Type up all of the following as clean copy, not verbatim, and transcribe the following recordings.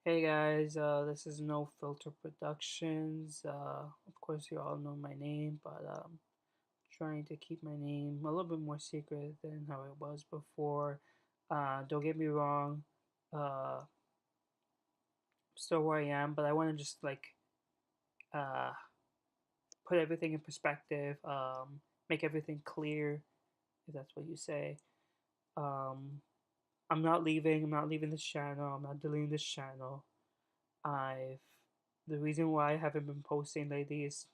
Hey guys, this is No Filter Productions. Of course, you all know my name, but trying to keep my name a little bit more secret than how it was before. Don't get me wrong, uh, still where I am, but I want to just uh, put everything in perspective, make everything clear, if that's what you say. Um, I'm not leaving. I'm not leaving this channel. I'm not deleting this channel. I've the reason why I haven't been posting lately is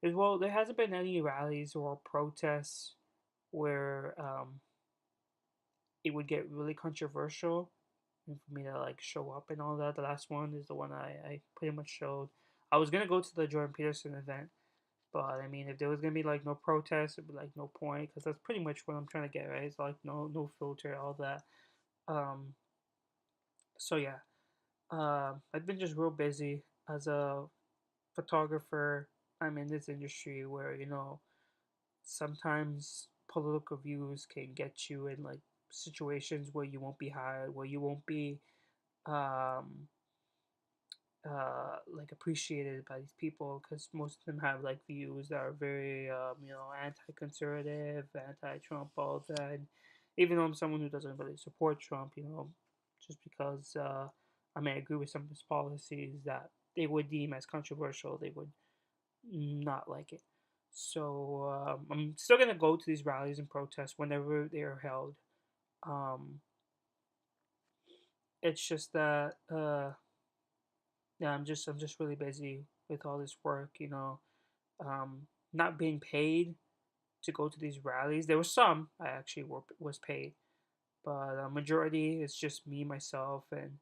well, there hasn't been any rallies or protests where it would get really controversial and for me to like show up and all that. The last one is the one I pretty much showed. I was gonna go to the Jordan Peterson event, but I mean, if there was gonna be like no protest, it'd be like no point because that's pretty much what I'm trying to get, right? It's like no filter, all that. Um, so yeah, I've been just real busy as a photographer. I'm in this industry where sometimes political views can get you in like situations where you won't be hired, where you won't be um, like appreciated by these people because most of them have like views that are very anti-conservative, anti-Trump, all that. And even though I'm someone who doesn't really support Trump, just because I may agree with some of his policies that they would deem as controversial, they would not like it. So I'm still gonna go to these rallies and protests whenever they are held. Um, it's just that yeah, I'm just really busy with all this work. Not being paid to go to these rallies. There was some I actually was paid, but a majority is just me myself, and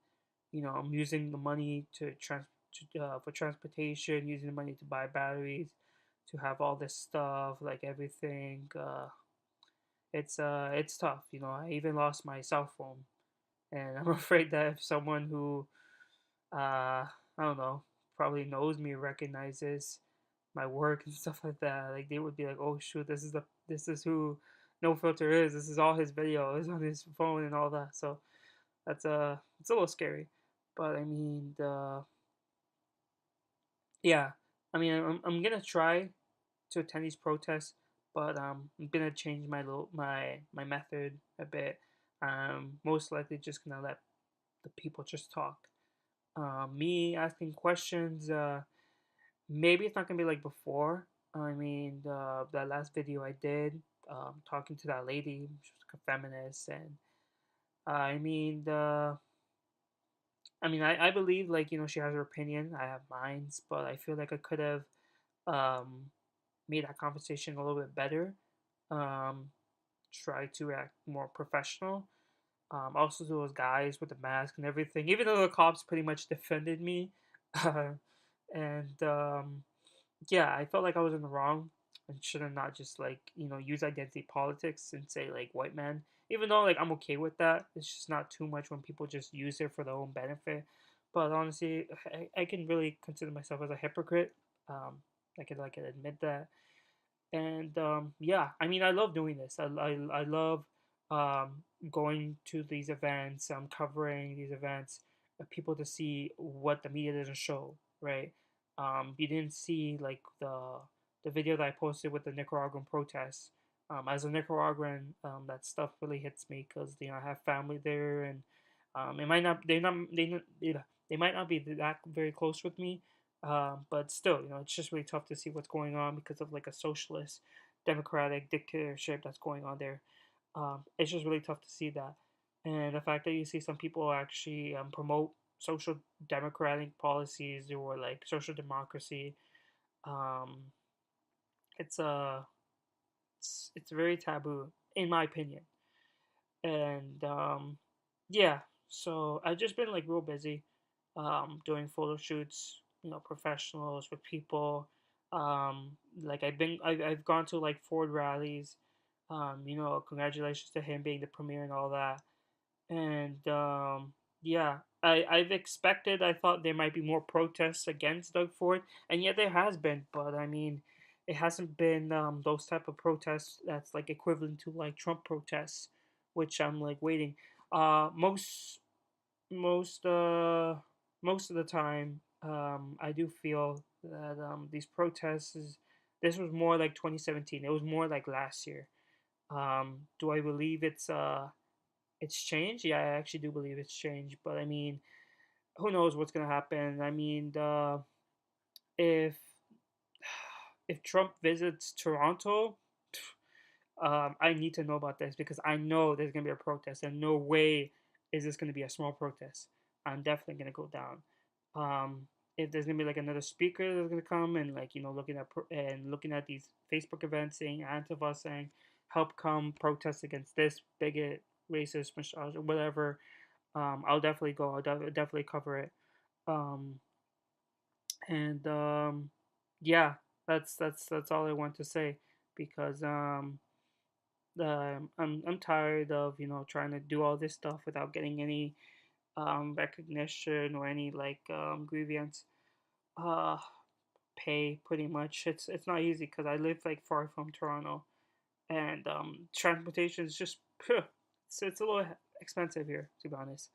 I'm using the money for transportation, using the money to buy batteries, to have all this stuff, like everything. It's tough. I even lost my cell phone, and I'm afraid that if someone who I don't know probably knows me, recognizes my work and stuff like that, like they would be like, oh shoot, this is who No Filter is. This is all his videos on his phone and all that. So it's a little scary, but I mean the yeah, I mean I'm gonna try to attend these protests, but I'm gonna change my method a bit. Most likely just gonna let the people just talk. Me asking questions, maybe it's not gonna be like before. I mean, that last video I did, talking to that lady, she was like a feminist, and I mean, I believe like she has her opinion, I have mine, but I feel like I could have um made that conversation a little bit better. Um, Try to act more professional. Also, those guys with the mask and everything, even though the cops pretty much defended me, and yeah, I felt like I was in the wrong and should have not just like use identity politics and say like white man. Even though like I'm okay with that, it's just not too much when people just use it for their own benefit. But honestly, I can really consider myself as a hypocrite. Um, I can admit that. And yeah, I mean, I love doing this. I love um, going to these events, covering these events, people to see what the media doesn't show, right? You didn't see like the video that I posted with the Nicaraguan protests. As a Nicaraguan, that stuff really hits me because I have family there, and it might not they might not be that very close with me, but still, it's just really tough to see what's going on because of like a socialist, democratic dictatorship that's going on there. It's just really tough to see that, and the fact that you see some people actually promote social democratic policies or like social democracy, um, it's it's very taboo in my opinion, and yeah. So I've just been like real busy, doing photo shoots, professionals with people. Like I've gone to like Ford rallies. Congratulations to him being the premier and all that. And yeah, I've expected. I thought there might be more protests against Doug Ford, and yet there has been. But I mean, it hasn't been those type of protests that's like equivalent to like Trump protests, which I'm like waiting. Most most of the time, I do feel that these protests this was more like 2017. It was more like last year. Do I believe it's changed? Yeah, I actually do believe it's changed. But I mean, who knows what's gonna happen? I mean, if if Trump visits Toronto, I need to know about this because I know there's gonna be a protest, and no way is this gonna be a small protest. I'm definitely gonna go down. If there's gonna be like another speaker that's gonna come and like looking at looking at these Facebook events saying Antifa saying help come protest against this bigot, racist, misogynist, or whatever, I'll definitely go. I'll definitely cover it. Um, and yeah, that's all I want to say because I'm tired of trying to do all this stuff without getting any recognition or any like grievance uh pay. Pretty much, it's not easy because I live like far from Toronto, and transportation is just it's a little expensive here, to be honest.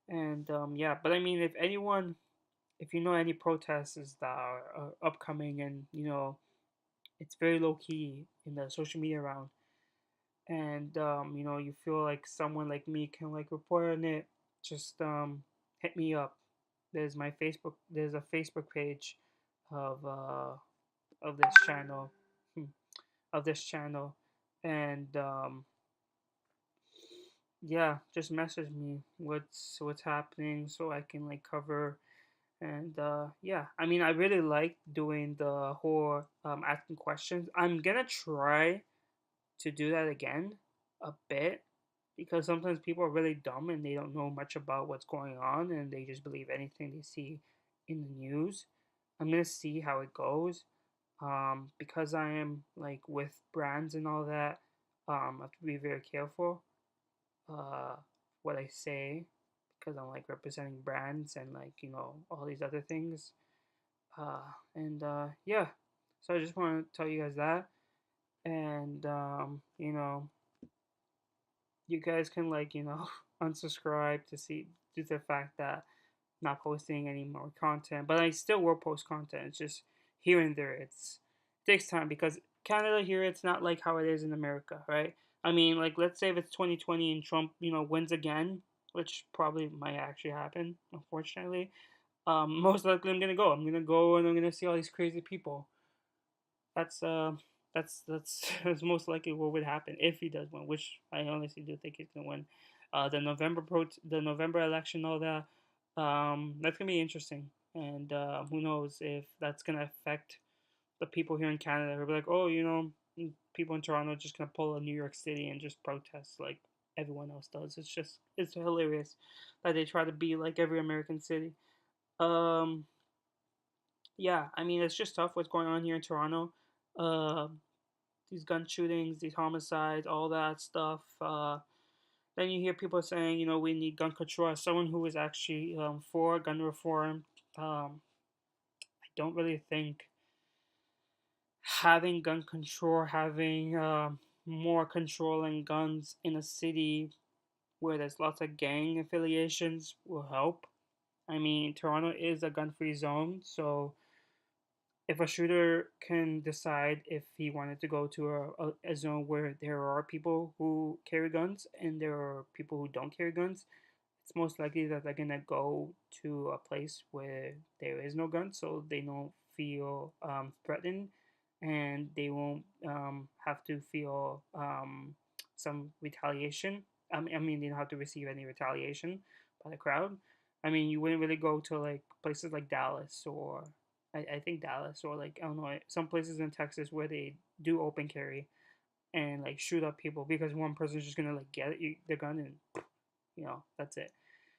And yeah, but I mean, if you know any protests that are upcoming, and it's very low key in the social media round, and you feel like someone like me can like report on it, just hit me up. There's a Facebook page of of this channel hmm, of this channel, and yeah, just message me what's happening so I can like cover. And yeah, I mean, I really like doing the whole asking questions. I'm gonna try to do that again a bit because sometimes people are really dumb and they don't know much about what's going on and they just believe anything they see in the news. I'm gonna see how it goes. Because I am like with brands and all that, I have to be very careful uh what I say because I'm like representing brands and like all these other things. And yeah, so I just want to tell you guys that, and you guys can like unsubscribe to see due to the fact that I'm not posting any more content, but I still will post content. It's just here and there. It takes time because Canada here it's not like how it is in America, right? I mean, like let's say if it's 2020 and Trump wins again, which probably might actually happen, unfortunately. Most likely I'm gonna go and I'm gonna see all these crazy people. That's that's most likely what would happen if he does win, which I honestly do think he's gonna win. The November election, all that, that's gonna be interesting, and who knows if that's gonna affect the people here in Canada who'll be like, oh, people in Toronto are just gonna pull a New York City and just protest like everyone else does. It's hilarious that they try to be like every American city. Um, yeah, I mean it's just tough what's going on here in Toronto. Uh, these gun shootings, these homicides, all that stuff. Then you hear people saying, we need gun control. As someone who is actually for gun reform, I don't really think having gun control, having more controlling guns in a city where there's lots of gang affiliations will help. I mean, Toronto is a gun free zone, so if a shooter can decide if he wanted to go to a zone where there are people who carry guns and there are people who don't carry guns, it's most likely that they're gonna go to a place where there is no gun, so they don't feel threatened, and they won't have to feel some retaliation. I mean, they don't have to receive any retaliation by the crowd. I mean, you wouldn't really go to like places like Dallas or I think Dallas or like Illinois, some places in Texas where they do open carry and like shoot up people because one person's just gonna like get the gun and that's it.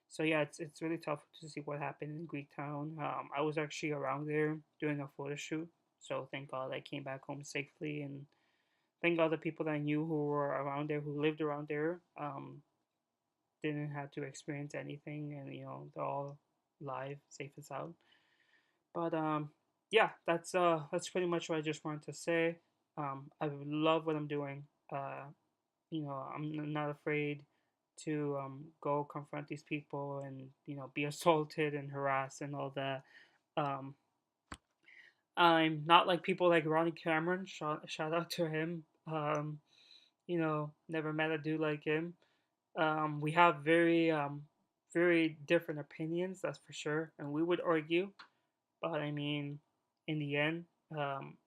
So yeah, it's really tough to see what happened in Greektown. I was actually around there doing a photo shoot, so thank God I came back home safely, and thank God the people that I knew who were around there, who lived around there, didn't have to experience anything, and they're all live, safe and sound. But yeah, that's pretty much what I just wanted to say. I love what I'm doing. I'm not afraid to go confront these people and be assaulted and harassed and all that. Um, I'm not like people like Ronnie Cameron. Shout out to him. Never met a dude like him. We have very different opinions, that's for sure, and we would argue. But I mean, in the end, um,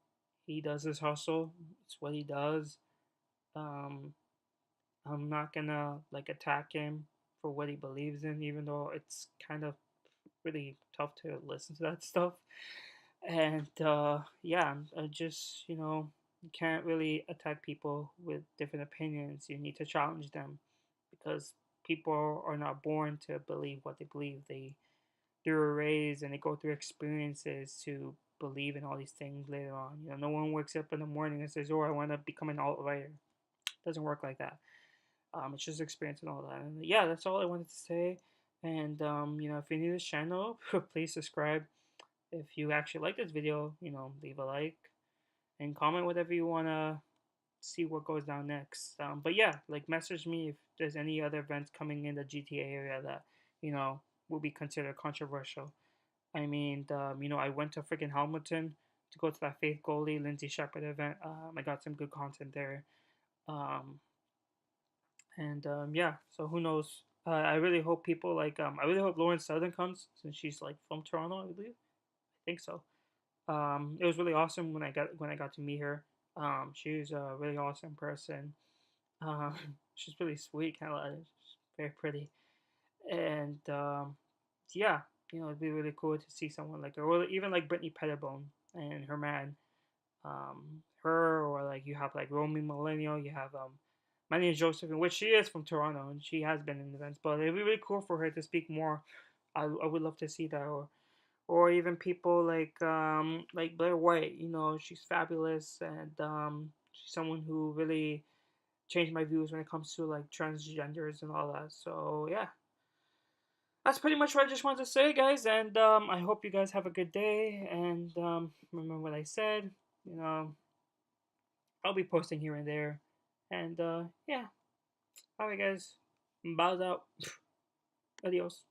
he does his hustle. It's what he does. Um, I'm not gonna like attack him for what he believes in, even though it's kind of really tough to listen to that stuff. And yeah, I just you can't really attack people with different opinions. You need to challenge them because people are not born to believe what they believe. They were raised and they go through experiences to believe in all these things later on. No one wakes up in the morning and says, "Oh, I want to become an alt writer." It doesn't work like that. It's just experience and all that. And yeah, that's all I wanted to say. And if you're new to this channel, please subscribe. If you actually like this video, leave a like and comment whatever you wanna see what goes down next. But yeah, like message me if there's any other events coming in the GTA area that you know will be considered controversial. I mean, I went to freaking Hamilton to go to that Faith Goldie Lindsay Shepherd event. I got some good content there. Um, and yeah, so who knows? I really hope people like I really hope Lauren Southern comes since she's like from Toronto, I believe. I think so. It was really awesome when I got to meet her. She's a really awesome person. Um, she's really sweet, kind of like very pretty, and yeah, it'd be really cool to see someone like her, or even like Brittany Pettibone and her man, her, or like you have like Romy Millennial, you have my name is Joseph, in which she is from Toronto and she has been in events, but it'd be really cool for her to speak more. I would love to see that, or even people like Blair White. She's fabulous and she's someone who really changed my views when it comes to like transgenders and all that. So yeah, that's pretty much what I just wanted to say, guys. And I hope you guys have a good day. And remember what I said. You know, I'll be posting here and there. And yeah, all right, guys. Bows out. Adios.